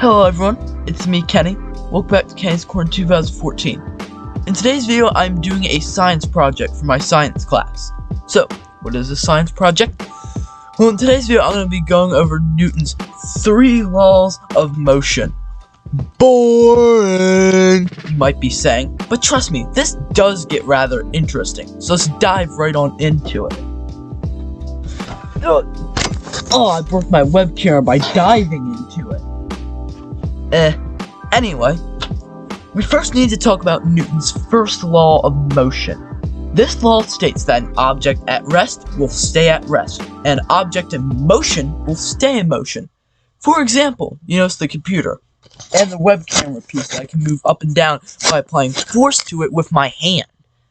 Hello everyone, it's me Kenny. Welcome back to Kenny's Corner 2014. In today's video, I'm doing a science project for my science class. So, what is a science project? Well, in today's video, I'm going to be going over Newton's 3 laws of motion. Boring, you might be saying, but trust me, this does get rather interesting. So let's dive right on into it. Oh, I broke my web camera by diving into it. Anyway, we first need to talk about Newton's first law of motion. This law states that an object at rest will stay at rest, and an object in motion will stay in motion. For example, you notice the computer and the web camera piece that I can move up and down by applying force to it with my hand.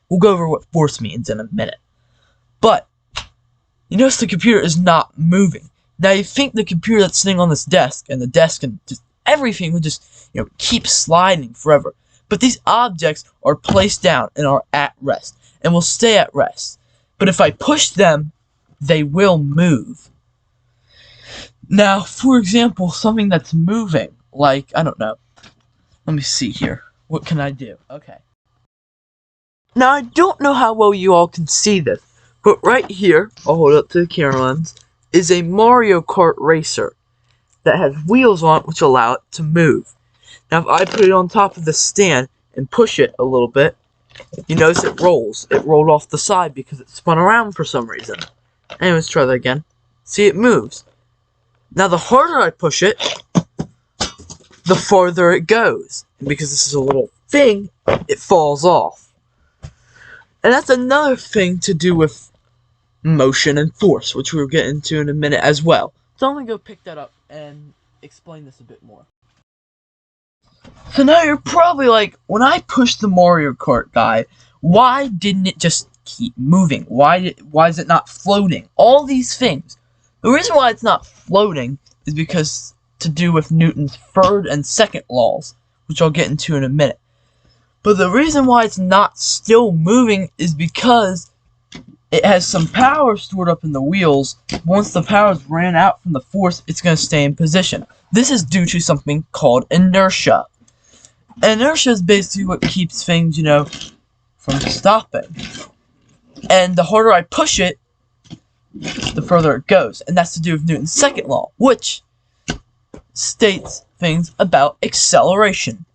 We'll go over what force means in a minute. But, you notice the computer is not moving. Now you think the computer that's sitting on this desk, and the desk and just everything would just, keep sliding forever. But these objects are placed down and are at rest, and will stay at rest. But if I push them, they will move. Now, for example, something that's moving, like, I don't know. Let me see here. What can I do? Okay. Now, I don't know how well you all can see this, but right here, I'll hold it up to the camera lens, is a Mario Kart racer that has wheels on it which allow it to move. Now if I put it on top of the stand and push it a little bit, you notice it rolls. It rolled off the side because it spun around for some reason. Anyways, try that again. See, it moves. Now the harder I push it, the farther it goes. And because this is a little thing, it falls off. And that's another thing to do with motion and force, which we'll get into in a minute as well. So I'm going to go pick that up and explain this a bit more. So now you're probably like, when I pushed the Mario Kart guy, why didn't it just keep moving? Why is it not floating? All these things. The reason why it's not floating is because to do with Newton's third and second laws, which I'll get into in a minute. But the reason why it's not still moving is because it has some power stored up in the wheels. Once the power's ran out from the force, it's going to stay in position. This is due to something called inertia. Inertia is basically what keeps things, from stopping. And the harder I push it, the further it goes. And that's to do with Newton's second law, which states things about acceleration.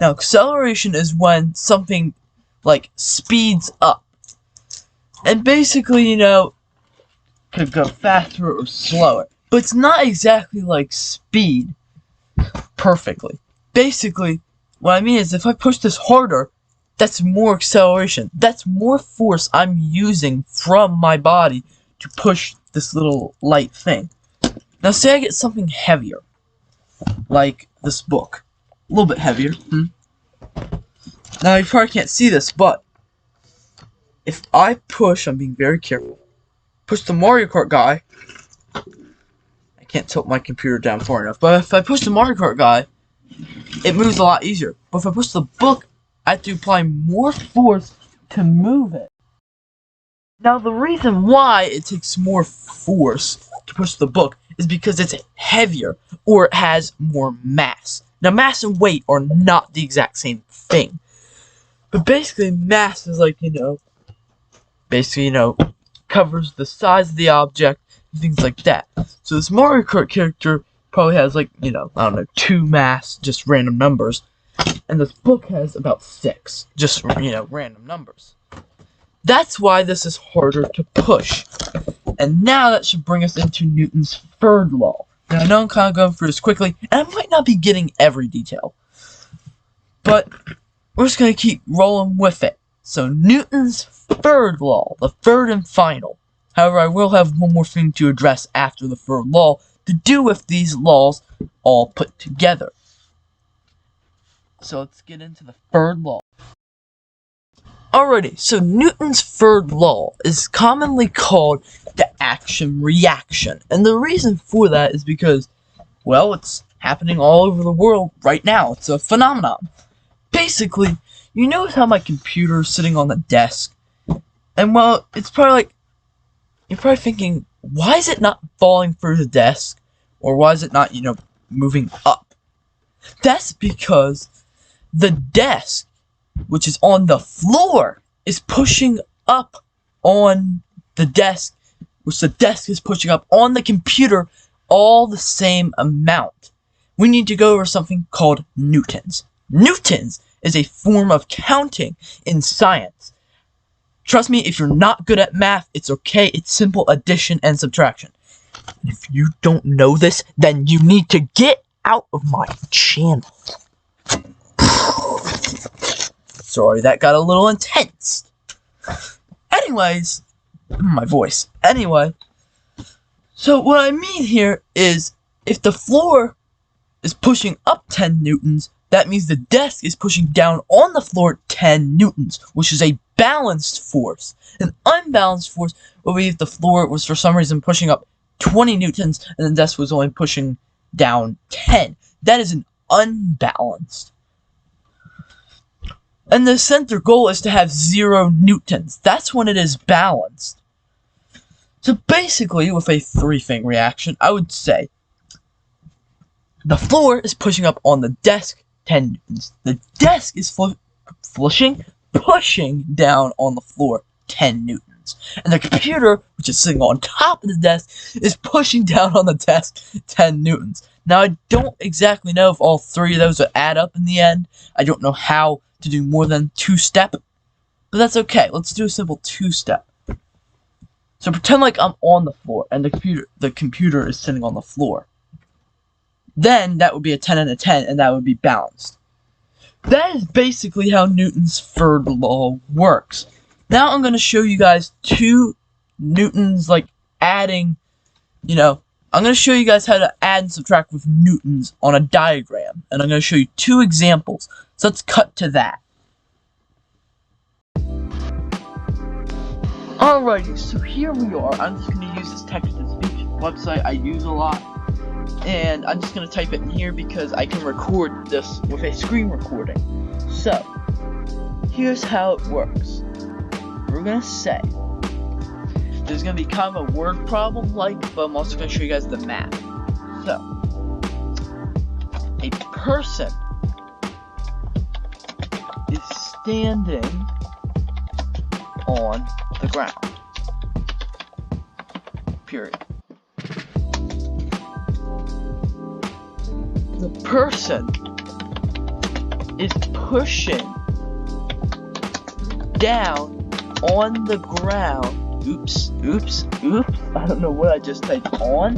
Now, acceleration is when something, speeds up. And basically, could go faster or slower. But it's not exactly like speed perfectly. Basically, what I mean is if I push this harder, that's more acceleration. That's more force I'm using from my body to push this little light thing. Now, say I get something heavier, like this book. A little bit heavier. Now, you probably can't see this, but if I push, I'm being very careful, push the Mario Kart guy, I can't tilt my computer down far enough, but if I push the Mario Kart guy, it moves a lot easier. But if I push the book, I have to apply more force to move it. Now the reason why it takes more force to push the book is because it's heavier, or it has more mass. Now mass and weight are not the exact same thing. But basically mass is covers the size of the object, and things like that. So this Mario Kart character probably has, 2 mass, just random numbers. And this book has about 6, just, random numbers. That's why this is harder to push. And now that should bring us into Newton's third law. Now, I know I'm kind of going through this quickly, and I might not be getting every detail. But we're just going to keep rolling with it. So, Newton's third law, the third and final. However, I will have one more thing to address after the third law to do with these laws all put together. So let's get into the third law. Alrighty, so Newton's third law is commonly called the action-reaction. And the reason for that is because, well, it's happening all over the world right now. It's a phenomenon. Basically, you notice how my computer is sitting on the desk? And well, it's probably you're probably thinking, why is it not falling through the desk? Or why is it not, moving up? That's because the desk, which is on the floor, is pushing up on the desk, which the desk is pushing up on the computer all the same amount. We need to go over something called newtons. Newtons is a form of counting in science. Trust me, if you're not good at math, it's okay. It's simple addition and subtraction. And if you don't know this, then you need to get out of my channel. Sorry, that got a little intense. Anyways, my voice. Anyway, so what I mean here is, if the floor is pushing up 10 newtons, that means the desk is pushing down on the floor 10 newtons, which is a balanced force. An unbalanced force would be if the floor was for some reason pushing up 20 newtons and the desk was only pushing down 10. That is an unbalanced. And the center goal is to have 0 newtons. That's when it is balanced. So basically, with a three-thing reaction, I would say the floor is pushing up on the desk 10 newtons. The desk is pushing down on the floor 10 newtons. And the computer, which is sitting on top of the desk, is pushing down on the desk 10 newtons. Now, I don't exactly know if all three of those would add up in the end. I don't know how to do more than 2-step, but that's okay. Let's do a simple 2-step. So pretend like I'm on the floor and the computer is sitting on the floor. Then that would be a 10 and a 10, and that would be balanced. That is basically how Newton's third law works. Now I'm going to show you guys two Newtons, like adding, I'm going to show you guys how to add and subtract with Newtons on a diagram. And I'm going to show you 2 examples. So let's cut to that. Alrighty, so here we are. I'm just going to use this text-to-speech website I use a lot. And I'm just going to type it in here because I can record this with a screen recording. So, here's how it works. We're going to say, there's going to be kind of a word problem but I'm also going to show you guys the math. So, a person is standing on the ground. Period. The person is pushing down on the ground. Oops. I don't know what I just typed on.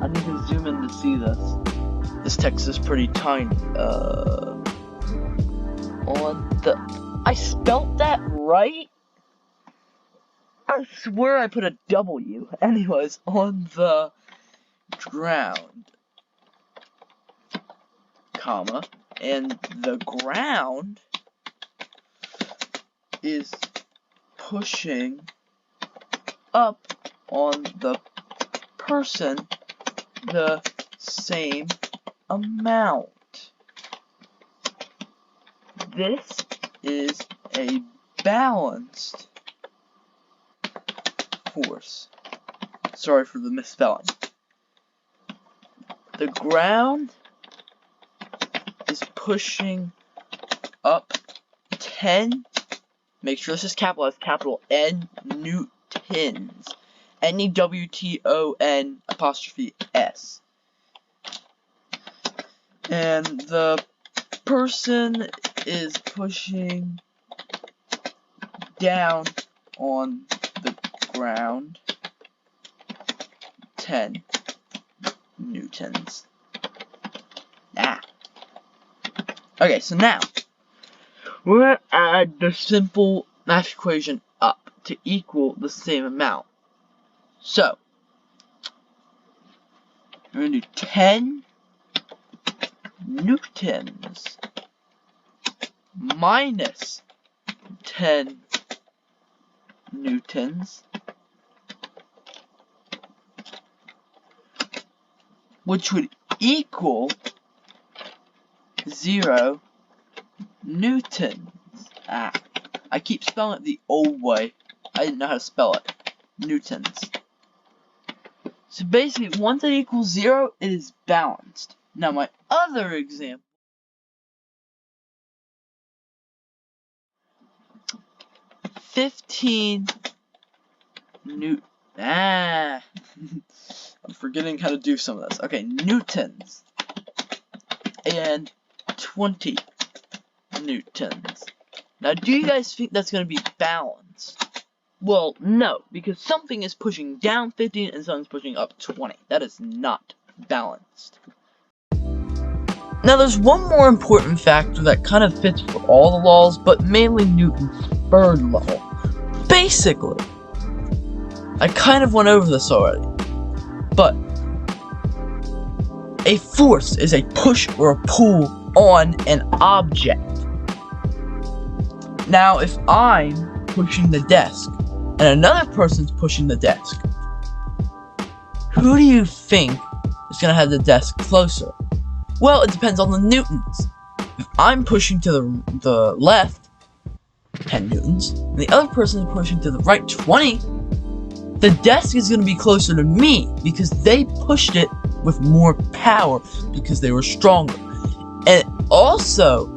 I need to zoom in to see this. This text is pretty tiny. I spelt that right? I swear I put a W. Anyways, on the ground, comma, and the ground is pushing up on the person the same amount. This is a balanced force. Sorry for the misspelling. The ground is pushing up 10, make sure this is capitalized, capital N, newtons. N-E-W-T-O-N'(S). And the person is pushing down on the ground 10 newtons. Okay, so now we're going to add the simple math equation up to equal the same amount. So we're going to do 10 newtons minus 10 newtons, which would equal 0 newtons. I keep spelling it the old way. I didn't know how to spell it. Newtons. So basically, once it equals 0, it is balanced. Now my other example 15 Newton. I'm forgetting how to do some of this. Okay, newtons. And 20 newtons. Now, do you guys think that's going to be balanced? Well, no, because something is pushing down 15 and something's pushing up 20. That is not balanced. Now, there's one more important factor that kind of fits for all the laws, but mainly Newton's third law. Basically, I kind of went over this already, but a force is a push or a pull on an object. Now, if I'm pushing the desk and another person's pushing the desk, who do you think is going to have the desk closer? Well, it depends on the newtons. If I'm pushing to the left, 10 newtons, and the other person is pushing to the right, 20, the desk is going to be closer to me because they pushed it with more power because they were stronger. And it also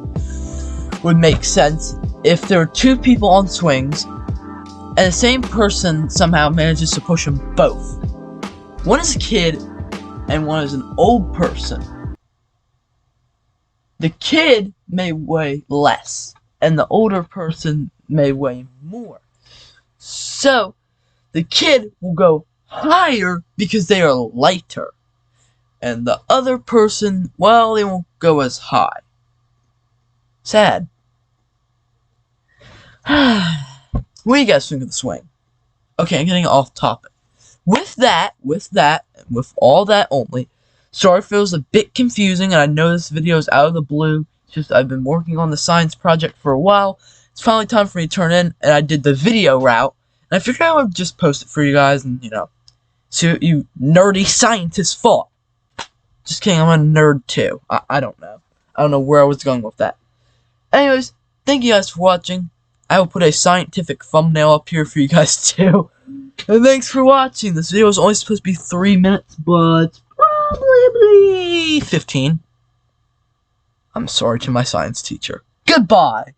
would make sense if there are two people on swings and the same person somehow manages to push them both. One is a kid and one is an old person. The kid may weigh less and the older person may weigh more. So the kid will go higher because they are lighter. And the other person, well, they won't go as high. Sad. What do you guys think of the swing? Okay, I'm getting off topic. With all that only, sorry if it was a bit confusing, and I know this video is out of the blue. It's just I've been working on the science project for a while. It's finally time for me to turn in, and I did the video route. And I figured I would just post it for you guys, and, see what you nerdy scientists thought. Just kidding, I'm a nerd too. I don't know. I don't know where I was going with that. Anyways, thank you guys for watching. I will put a scientific thumbnail up here for you guys too. And thanks for watching. This video was only supposed to be 3 minutes, but probably 15. I'm sorry to my science teacher. Goodbye.